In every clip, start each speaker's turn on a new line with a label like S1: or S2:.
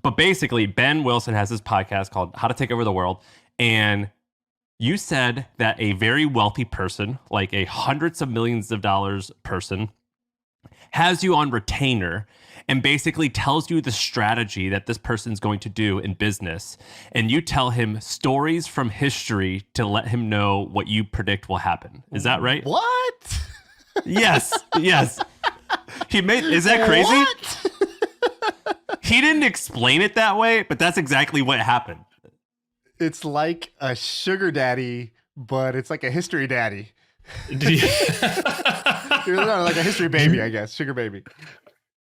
S1: But basically, Ben Wilson has this podcast called How to Take Over the World. And you said that a very wealthy person, like a hundreds of millions of dollars person, has you on retainer and basically tells you the strategy that this person's going to do in business. And you tell him stories from history to let him know what you predict will happen. Is that right?
S2: What?
S1: Yes. Yes. Is that crazy?
S2: What?
S1: He didn't explain it that way, but that's exactly what happened.
S2: It's like a sugar daddy, but it's like a history daddy. You're like a history baby, I guess. Sugar baby.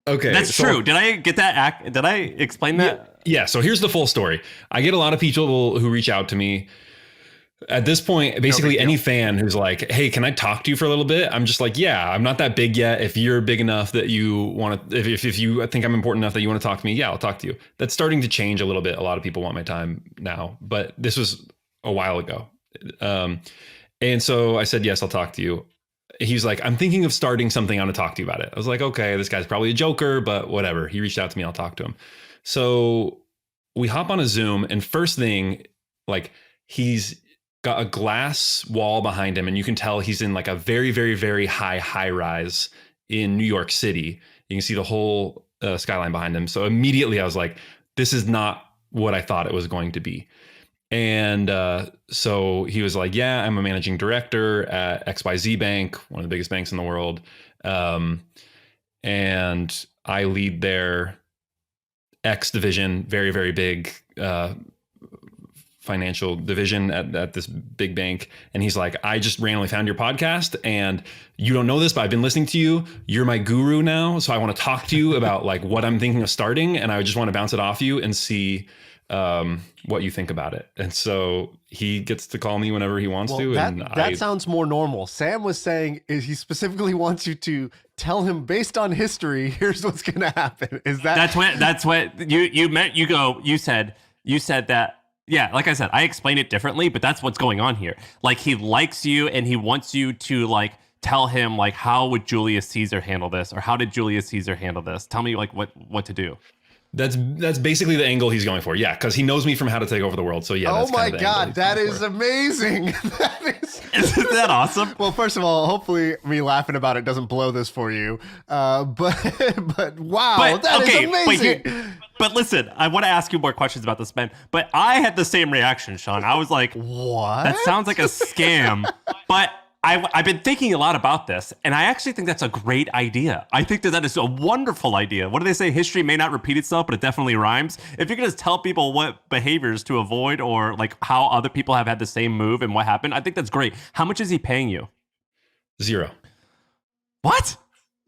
S3: Okay.
S1: That's true. Did I get that? Did I explain that?
S3: Yeah. So here's the full story. I get a lot of people who reach out to me. At this point, basically any fan who's like, hey, can I talk to you for a little bit? I'm just like, yeah, I'm not that big yet. If you're big enough that you want to, if you think I'm important enough that you want to talk to me, yeah, I'll talk to you. That's starting to change a little bit. A lot of people want my time now, but this was a while ago. And so I said, yes, I'll talk to you. He's like, I'm thinking of starting something. I want to talk to you about it. I was like, okay, this guy's probably a joker, but whatever. He reached out to me. I'll talk to him. So we hop on a Zoom, and first thing, like, he's got a glass wall behind him, and you can tell he's in like a very, very, very high rise in New York City. You can see the whole skyline behind him. So immediately I was like, this is not what I thought it was going to be. And so he was like, yeah, I'm a managing director at XYZ Bank, one of the biggest banks in the world. And I lead their X division, very, very big financial division at this big bank. And he's like, I just randomly found your podcast, and you don't know this, but I've been listening to you. You're my guru now. So I want to talk to you about like what I'm thinking of starting. And I just want to bounce it off you and see what you think about it. And so he gets to call me whenever he wants to.
S2: That sounds more normal. Sam was saying is he specifically wants you to tell him based on history, here's what's going to happen. Is that
S1: that's what you meant? You said that. Yeah, like I said, I explained it differently, but that's what's going on here. Like, he likes you and he wants you to like tell him like, how would Julius Caesar handle this, or how did Julius Caesar handle this? Tell me like what to do. That's basically the angle he's going for. Yeah, because he knows me from How to Take Over the World. So yeah.
S2: Oh my God, that is amazing.
S1: Isn't that awesome?
S2: Well, first of all, hopefully me laughing about it doesn't blow this for you. But wow, that is amazing.
S1: But listen, I want to ask you more questions about this, Ben. But I had the same reaction, Sean. I was like,
S2: what?
S1: That sounds like a scam. But I've been thinking a lot about this, and I actually think that's a great idea. I think that is a wonderful idea. What do they say? History may not repeat itself, but it definitely rhymes. If you're going to tell people what behaviors to avoid, or like how other people have had the same move and what happened, I think that's great. How much is he paying you?
S3: 0.
S1: What?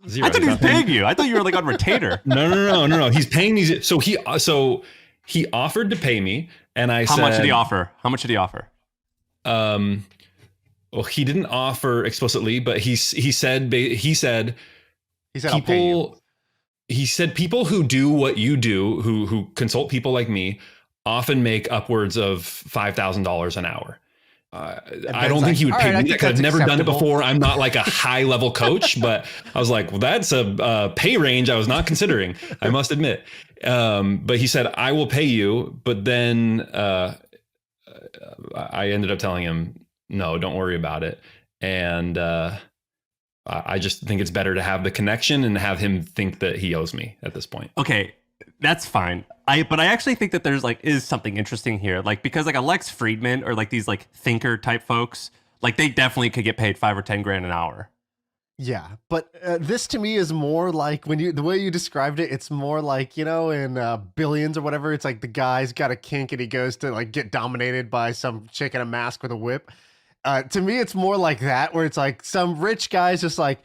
S3: 0.
S1: I thought he was paying you. I thought you were like on retainer.
S3: No. He's paying me. So he offered to pay me, and I said,
S1: how much did he offer? How much did he offer?
S3: Well, he didn't offer explicitly, but he said
S2: people,
S3: I'll pay you. He said people who do what you do, who consult people like me, often make upwards of $5,000 an hour. I don't think he would pay me because I've never done it before. I'm not like a high level coach, but I was like, well, that's a pay range I was not considering, I must admit. But he said, I will pay you. But then I ended up telling him, no, don't worry about it. And I just think it's better to have the connection and have him think that he owes me at this point.
S1: Okay, that's fine. But I actually think that there's like is something interesting here, like because like a Lex Friedman or like these like thinker type folks, like they definitely could get paid $5 or $10 grand an hour.
S2: Yeah, but this to me is more like the way you described it, it's more like, in Billions or whatever, it's like the guy's got a kink and he goes to like get dominated by some chick in a mask with a whip. To me, it's more like that, where it's like some rich guy's just like,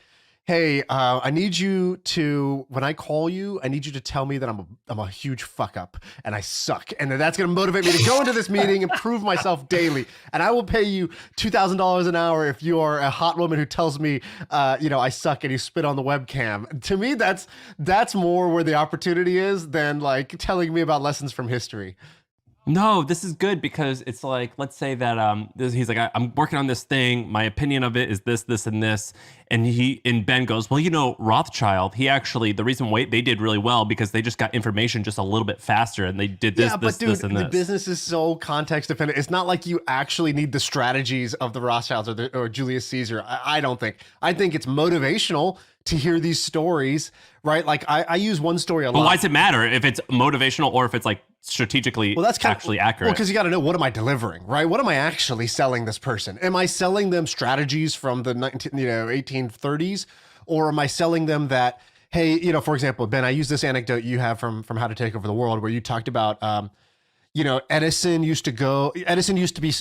S2: hey, I need you to, when I call you, I need you to tell me that I'm a huge fuck up and I suck. And that's going to motivate me to go into this meeting and prove myself daily. And I will pay you $2,000 an hour if you are a hot woman who tells me, I suck and you spit on the webcam. To me, that's more where the opportunity is than like telling me about lessons from history.
S1: No, this is good because it's like, let's say that he's like, I'm working on this thing. My opinion of it is this, this, and this. And Ben goes, well, Rothschild, the reason they did really well because they just got information just a little bit faster and they did this, this, and this.
S2: The business is so context dependent. It's not like you actually need the strategies of the Rothschilds or Julius Caesar. I don't think. I think it's motivational to hear these stories, right? Like I use one story a lot.
S1: But why does it matter if it's motivational or if it's like strategically actually accurate?
S2: Well, because you got to know, what am I delivering, right? What am I actually selling this person? Am I selling them strategies from the 1830s, or am I selling them that, hey, for example, Ben, I use this anecdote you have from How to Take Over the World, where you talked about, Edison used to be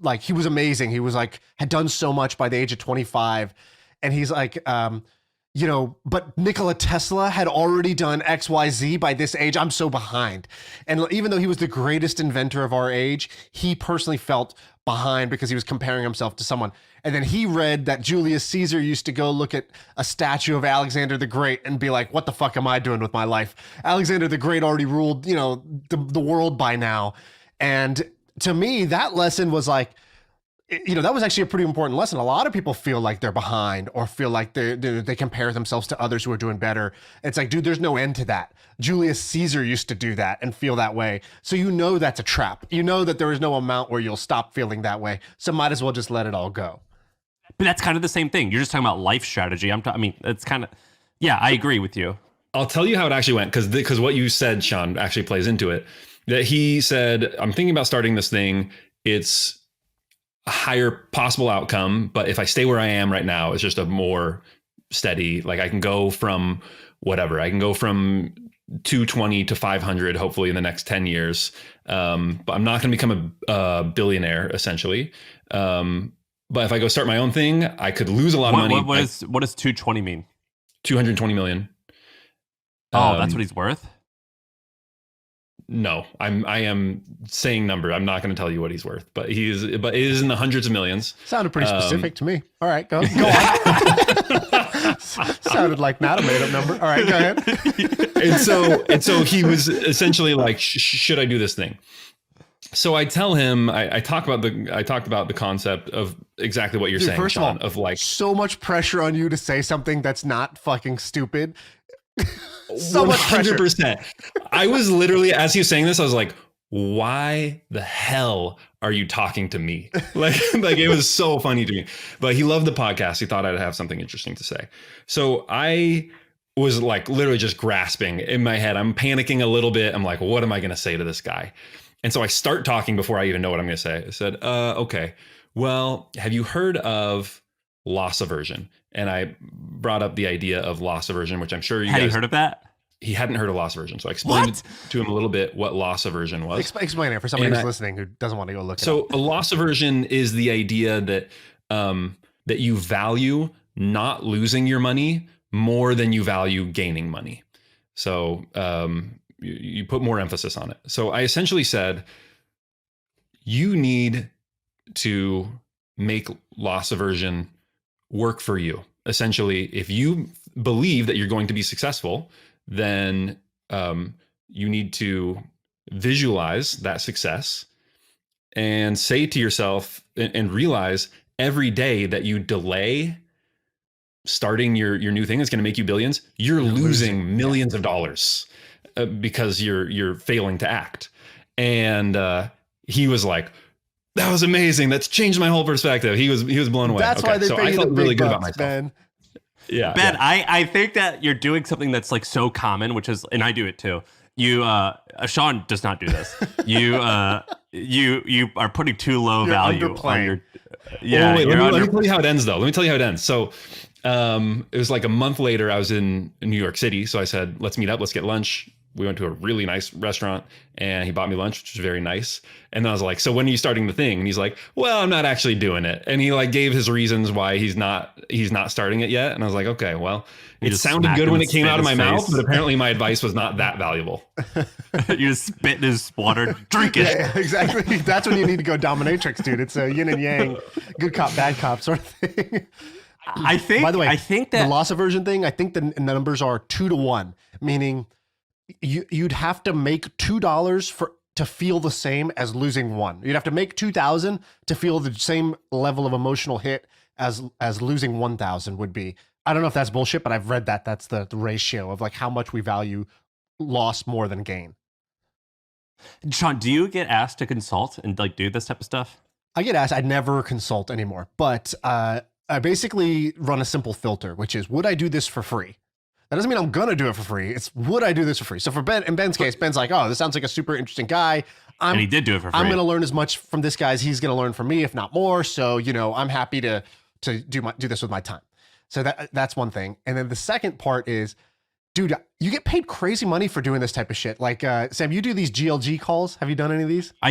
S2: like, he was amazing. He was like, had done so much by the age of 25, and he's like, but Nikola Tesla had already done XYZ by this age. I'm so behind. And even though he was the greatest inventor of our age, he personally felt behind because he was comparing himself to someone. And then he read that Julius Caesar used to go look at a statue of Alexander the Great and be like, what the fuck am I doing with my life? Alexander the Great already ruled, the world by now. And to me, that lesson was like, that was actually a pretty important lesson. A lot of people feel like they're behind or feel like they compare themselves to others who are doing better. It's like, dude, there's no end to that. Julius Caesar used to do that and feel that way. So that's a trap. That there is no amount where you'll stop feeling that way. So might as well just let it all go.
S1: But that's kind of the same thing. You're just talking about life strategy. It's kind of, yeah, I agree with you.
S3: I'll tell you how it actually went, because what you said, Sean, actually plays into it. That he said, I'm thinking about starting this thing. It's a higher possible outcome, but if I stay where I am right now, it's just a more steady, like I can go from 220 to 500 hopefully in the next 10 years, but I'm not going to become a billionaire essentially, but if I go start my own thing, I could lose a lot of money.
S1: What does 220 mean? 220
S3: million.
S1: That's what he's worth?
S3: No, I am saying number. I'm not going to tell you what he's worth, but it is in the hundreds of millions.
S2: Sounded pretty specific to me. All right, go on. Sounded like not a made up number. All right, go ahead.
S3: and so he was essentially like, should I do this thing? So I tell him, I talked about the concept of exactly what you're saying,
S2: first
S3: Sean,
S2: of all,
S3: of like
S2: so much pressure on you to say something that's not fucking stupid. So
S3: 100%. I was literally, as he was saying this, I was like, why the hell are you talking to me? Like it was so funny to me. But he loved the podcast. He thought I'd have something interesting to say. So I was like literally just grasping in my head. I'm panicking a little bit. I'm like, what am I going to say to this guy? And so I start talking before I even know what I'm going to say. I said, okay, well, have you heard of loss aversion? And I brought up the idea of loss aversion, which I'm sure
S1: you heard of that?
S3: He hadn't heard of loss aversion. So I explained to him a little bit what loss aversion was.
S2: Explain it for somebody who's listening who doesn't want to go look it up.
S3: So a loss aversion is the idea that that you value not losing your money more than you value gaining money. So you put more emphasis on it. So I essentially said, you need to make loss aversion work for you. Essentially, if you believe that you're going to be successful, then you need to visualize that success and say to yourself and realize every day that you delay starting your new thing that's going to make you billions, you're losing millions of dollars because you're failing to act. And he was like, that was amazing. That's changed my whole perspective. He was blown away.
S2: That's why they
S3: so
S2: pay
S3: I
S2: you
S3: felt
S2: the
S3: really
S2: big
S3: good
S2: bucks,
S3: about myself.
S2: Ben.
S3: Yeah,
S1: Ben, yeah. I think that you're doing something that's like so common, which is, and I do it too. You, Sean does not do this. You are putting too low value on your. Yeah.
S3: Oh, wait, let me tell you how it ends, though. Let me tell you how it ends. So, it was like a month later. I was in New York City, so I said, "Let's meet up. Let's get lunch." We went to a really nice restaurant, and he bought me lunch, which was very nice. And then I was like, "So when are you starting the thing?" And he's like, "Well, I'm not actually doing it." And he like gave his reasons why he's not starting it yet. And I was like, "Okay, well, it sounded good when it came out of my mouth, but apparently my advice was not that valuable."
S1: You just spit in his water, drink it.
S2: Yeah, exactly. That's when you need to go dominatrix, dude. It's a yin and yang, good cop, bad cop sort of thing.
S1: I think.
S2: By the way,
S1: I think that
S2: the loss aversion thing. I think the numbers are 2 to 1, meaning you'd have to make $2 to to feel the same as losing one. You'd have to make 2,000 to feel the same level of emotional hit as losing 1,000 would be. I don't know if that's bullshit, but I've read that that's the ratio of like how much we value loss more than gain.
S1: Sean, do you get asked to consult and like do this type of stuff?
S2: I get asked. I never consult anymore, but I basically run a simple filter, which is, would I do this for free? That doesn't mean I'm gonna do it for free. It's, would I do this for free? So for Ben, in Ben's case, Ben's like, oh, this sounds like a super interesting guy.
S1: And he did do it for free.
S2: I'm gonna learn as much from this guy as he's gonna learn from me, if not more. So I'm happy to do this with my time. So that's one thing. And then the second part is, dude, you get paid crazy money for doing this type of shit. Like, Sam, you do these GLG calls. Have you done any of these?
S1: I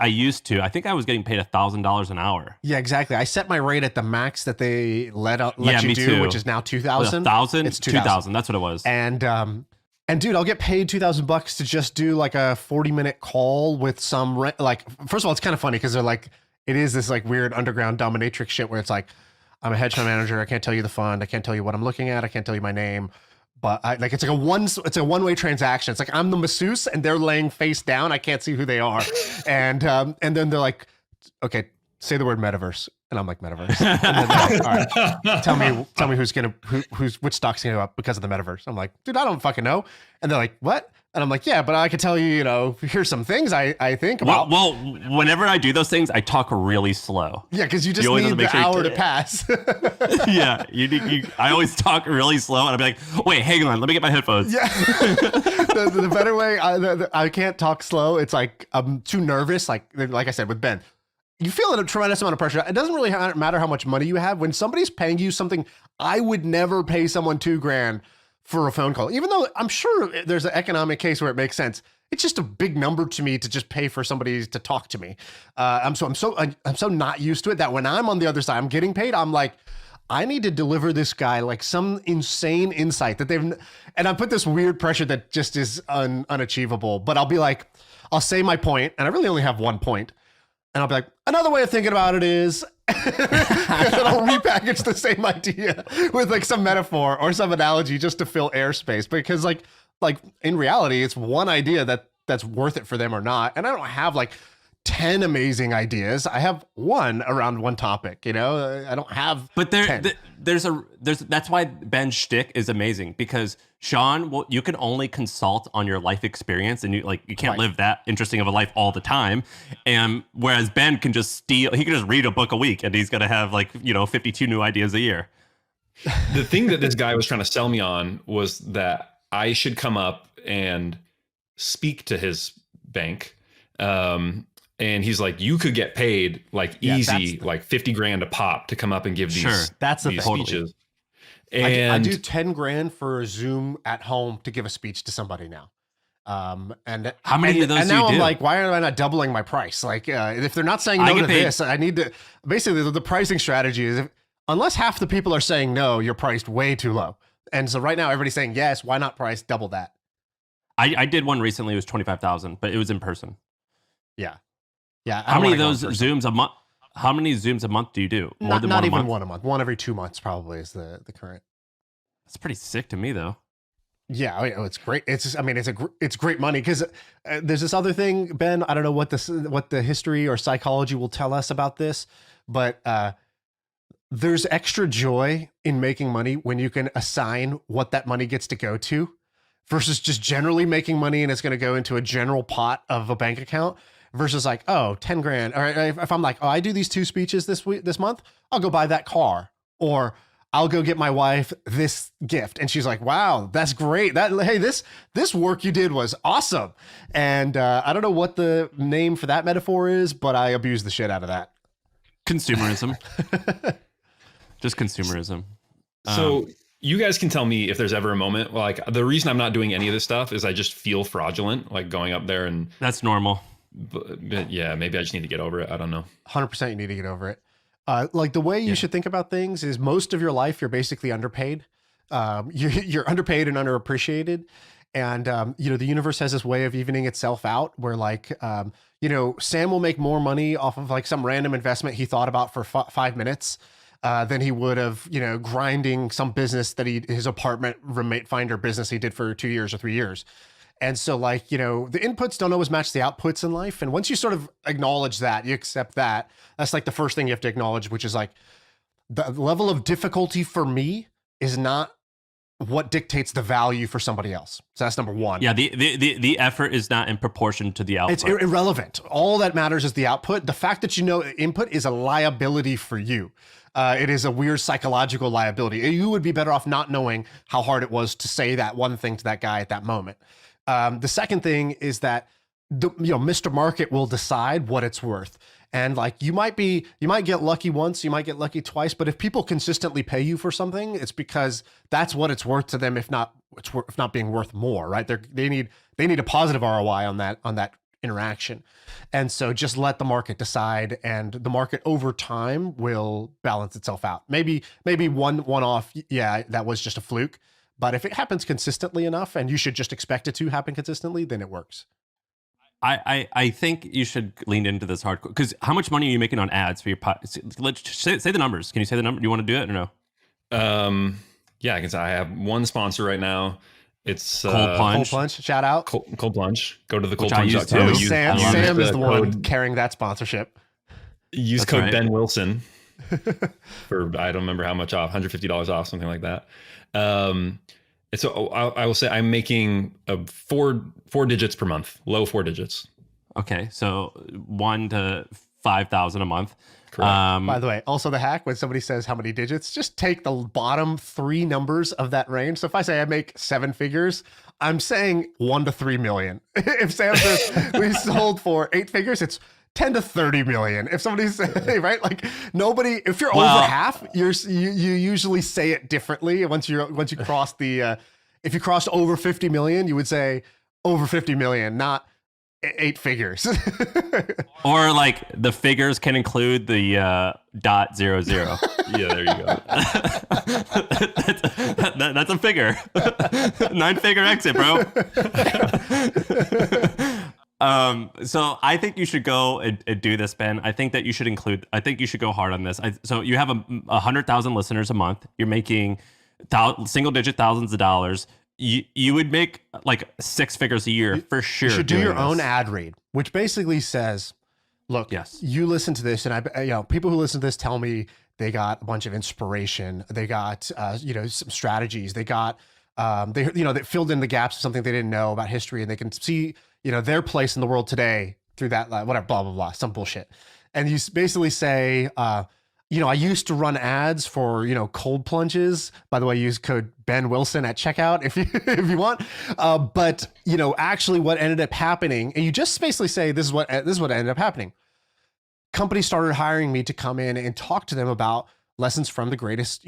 S1: used to. I think I was getting paid $1,000 an hour.
S2: Yeah, exactly. I set my rate at the max that they let you do,
S1: too.
S2: which is now 2,000.
S1: 1,000?
S2: It's
S1: 2,000. That's what it was.
S2: And dude, I'll get paid $2,000 to just do like a 40-minute call with some like. First of all, it's kind of funny because they're like, it is this like weird underground dominatrix shit where it's like, I'm a hedge fund manager. I can't tell you the fund. I can't tell you what I'm looking at. I can't tell you my name. But it's like a one-way transaction. It's like I'm the masseuse and they're laying face down. I can't see who they are. And then they're like, okay, say the word metaverse. And I'm like, metaverse. And then they're like, all right, tell me which stock's gonna go up because of the metaverse. I'm like, dude, I don't fucking know. And they're like, what? And I'm like, yeah, but I could tell you, here's some things I think about.
S1: Well, whenever I do those things, I talk really slow.
S2: Yeah, because you just need the hour to pass.
S1: Yeah, I always talk really slow, and I'll be like, wait, hang on, let me get my headphones.
S2: Yeah, the better way, I can't talk slow. It's like I'm too nervous. Like I said with Ben, you feel a tremendous amount of pressure. It doesn't really matter how much money you have. When somebody's paying you something, I would never pay someone $2,000 for a phone call, even though I'm sure there's an economic case where it makes sense. It's just a big number to me to just pay for somebody to talk to me. I'm so not used to it that when I'm on the other side, I'm getting paid. I'm like, I need to deliver this guy like some insane insight that and I put this weird pressure that just is unachievable. But I'll be like, I'll say my point, and I really only have one point. And I'll be like, another way of thinking about it is, and then I'll repackage the same idea with like some metaphor or some analogy just to fill airspace. Because like in reality, it's one idea that's worth it for them or not. And I don't have like 10 amazing ideas. I have one around one topic, I don't have.
S1: But there's that's why Ben's shtick is amazing, because Sean, you can only consult on your life experience, and you can't live that interesting of a life all the time. And whereas Ben can just he can just read a book a week, and he's gonna have 52 new ideas a year.
S3: The thing that this guy was trying to sell me on was that I should come up and speak to his bank. And he's like, you could get paid easy, like $50,000 a pop to come up and give these,
S2: that's
S3: these speeches.
S2: And I do $10,000 for a Zoom at home to give a speech to somebody now. And
S1: how many of those?
S2: And now I'm like, why am I not doubling my price? Like, if they're not saying no to this, I need to. Basically, the pricing strategy is unless half the people are saying no, you're priced way too low. And so right now, everybody's saying yes. Why not price double that?
S1: I did one recently. It was 25,000, but it was in person.
S2: Yeah. Yeah.
S1: How many of those Zooms a month? How many Zooms a month do you do?
S2: Not even one a month. One every 2 months probably is the current.
S1: That's pretty sick to me, though.
S2: Yeah, it's great. It's great money because there's this other thing, Ben. I don't know what the history or psychology will tell us about this, but there's extra joy in making money when you can assign what that money gets to go to, versus just generally making money and it's going to go into a general pot of a bank account. Versus like, oh, $10,000. Or if I'm like, oh, I do these 2 speeches this month, I'll go buy that car, or I'll go get my wife this gift. And she's like, wow, that's great. Hey, this work you did was awesome. And I don't know what the name for that metaphor is, but I abuse the shit out of that.
S1: Consumerism. Just consumerism.
S3: So you guys can tell me if there's ever a moment, like the reason I'm not doing any of this stuff is I just feel fraudulent, like going up there and.
S1: That's normal.
S3: But yeah, maybe I just need to get over it. I don't know.
S2: 100% you need to get over it. Like the way you should think about things is most of your life, you're basically underpaid. You're underpaid and underappreciated. And, the universe has this way of evening itself out where Sam will make more money off of like some random investment he thought about for 5 minutes than he would have, grinding some business that his apartment roommate finder business he did for 2 years or 3 years. And so like, the inputs don't always match the outputs in life. And once you sort of acknowledge that, you accept that, that's like the first thing you have to acknowledge, which is like the level of difficulty for me is not what dictates the value for somebody else. So that's number one.
S1: Yeah, the effort is not in proportion to the output.
S2: It's irrelevant. All that matters is the output. The fact that input is a liability for you. It is a weird psychological liability. You would be better off not knowing how hard it was to say that one thing to that guy at that moment. The second thing is that Mr. Market will decide what it's worth. And like you might get lucky once, you might get lucky twice, but if people consistently pay you for something, it's because that's what it's worth to them. If not being worth more, right? They need a positive ROI on that interaction. And so just let the market decide, and the market over time will balance itself out. Maybe one off. Yeah, that was just a fluke. But if it happens consistently enough, and you should just expect it to happen consistently, then it works.
S1: I think you should lean into this hardcore, because how much money are you making on ads for your let's say the numbers. Can you say the number? Do you want to do it or no?
S3: Yeah, I can say I have one sponsor right now. It's
S1: Cold Plunge.
S2: Cold Plunge. Shout out.
S3: Cold Plunge. Go to the
S1: Which I use
S3: coldplunge.com.
S1: too.
S2: Sam is the one carrying that sponsorship.
S3: Use code Ben Wilson for I don't remember how much off, $150 off, something like that. And so I will say I'm making four digits per month, low 4 digits.
S1: Okay, so 1 to 5,000 a month.
S3: Correct.
S2: By the way, also the hack, when somebody says how many digits, just take the bottom 3 numbers of that range. So if I say I make 7 figures, I'm saying 1 to 3 million. If Sam says we sold for 8 figures, it's 10 to 30 million. If somebody's right, like nobody, if you're over half, you usually say it differently. Once you cross the, if you crossed over 50 million, you would say over 50 million, not 8 figures.
S1: Or like the figures can include the .00.
S3: Yeah, there you go.
S1: That's a figure. 9-figure exit, bro. So I think you should go and do this, Ben. I think that you should go hard on this. So you have 100,000 listeners a month. You're making single digit thousands of dollars. You would make like 6 figures a year for sure.
S2: You should do your own ad read, which basically says, look,
S1: yes,
S2: you listen to this, and people who listen to this tell me they got a bunch of inspiration. They got, some strategies. They got, they filled in the gaps of something they didn't know about history, and they can see, their place in the world today through that, whatever, blah, blah, blah, some bullshit. And you basically say, I used to run ads for, cold plunges. By the way, use code Ben Wilson at checkout if you want. But actually what ended up happening, and you just basically say, this is what ended up happening. Companies started hiring me to come in and talk to them about lessons from the greatest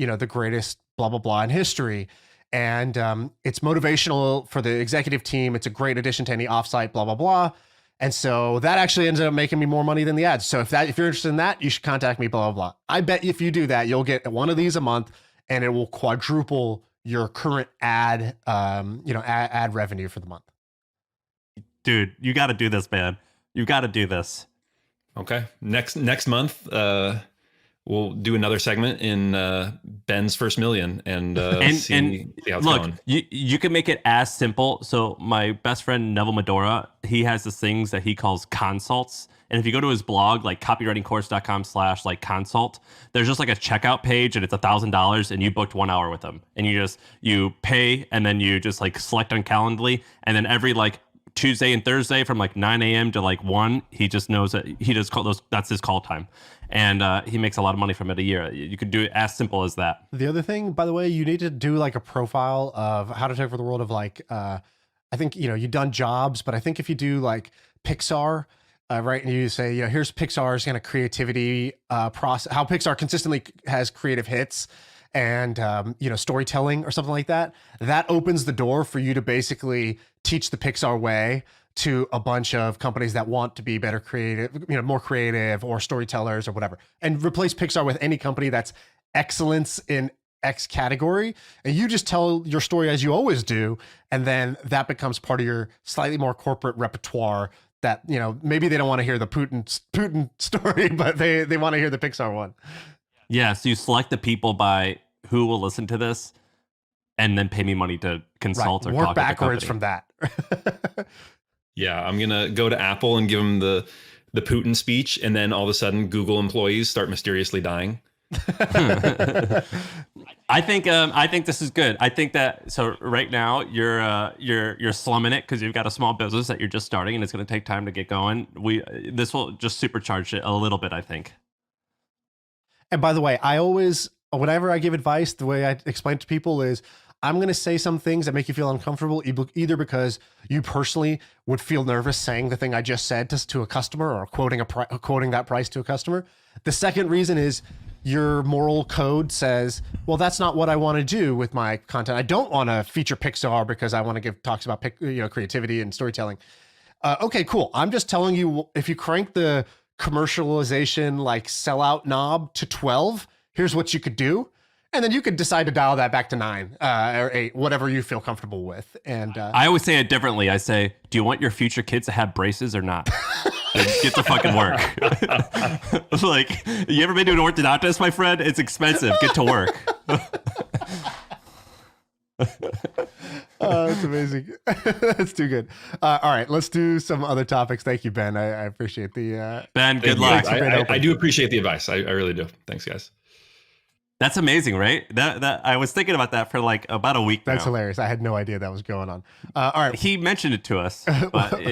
S2: blah, blah, blah in history. And it's motivational for the executive team. It's a great addition to any offsite, blah, blah, blah. And so that actually ended up making me more money than the ads. So if you're interested in that, you should contact me, blah, blah, blah. I bet if you do that, you'll get one of these a month, and it will quadruple your current ad revenue for the month.
S1: Dude, you got to do this, man. You got to do this.
S3: Okay. Next month, we'll do another segment in Ben's first million and see how it's going.
S1: You can make it as simple. So my best friend Neville Medora, he has these things that he calls consults. And if you go to his blog, like copywritingcourse.com/consult, there's just like a checkout page, and it's $1,000, and you booked 1 hour with him. And you pay, and then you just like select on Calendly, and then every like Tuesday and Thursday from like 9 a.m. to like 1, he just knows that he just call those. That's his call time. And he makes a lot of money from it a year. You could do it as simple as that.
S2: The other thing, by the way, you need to do like a profile of how to take over the world of like, I think, you've done jobs, but I think if you do like Pixar, right. And you say, here's Pixar's kind of creativity process, how Pixar consistently has creative hits and, storytelling or something like that. That opens the door for you to basically teach the Pixar way to a bunch of companies that want to be better creative, more creative or storytellers or whatever, and replace Pixar with any company that's excellence in X category. And you just tell your story as you always do. And then that becomes part of your slightly more corporate repertoire that, maybe they don't want to hear the Putin story, but they want to hear the Pixar one.
S1: Yeah. So you select the people by who will listen to this, and then pay me money to consult or
S2: work
S1: talk
S2: backwards from that.
S3: Yeah, I'm gonna go to Apple and give them the Putin speech, and then all of a sudden, Google employees start mysteriously dying.
S1: I think this is good. I think that so right now you're slumming it because you've got a small business that you're just starting and it's going to take time to get going. This will just supercharge it a little bit, I think.
S2: And by the way, I always, whenever I give advice, the way I explain it to people is I'm going to say some things that make you feel uncomfortable, either because you personally would feel nervous saying the thing I just said to a customer or quoting that price to a customer. The second reason is your moral code says, well, that's not what I want to do with my content. I don't want to feature Pixar because I want to give talks about creativity and storytelling. Okay, cool. I'm just telling you, if you crank the commercialization like sellout knob to 12, here's what you could do. And then you could decide to dial that back to 9 or 8, whatever you feel comfortable with. And
S1: I always say it differently. I say, do you want your future kids to have braces or not? Get to fucking work. Like, you ever been to an orthodontist, my friend? It's expensive. Get to work.
S2: Oh, that's amazing. That's too good. All right, let's do some other topics. Thank you, Ben. I appreciate the
S1: Ben, good luck.
S3: I do appreciate the advice. I really do. Thanks, guys.
S1: That's amazing, right? That I was thinking about that for like about a week.
S2: That's
S1: now.
S2: hilarious. I had no idea that was going on. All right,
S1: he mentioned it to us, but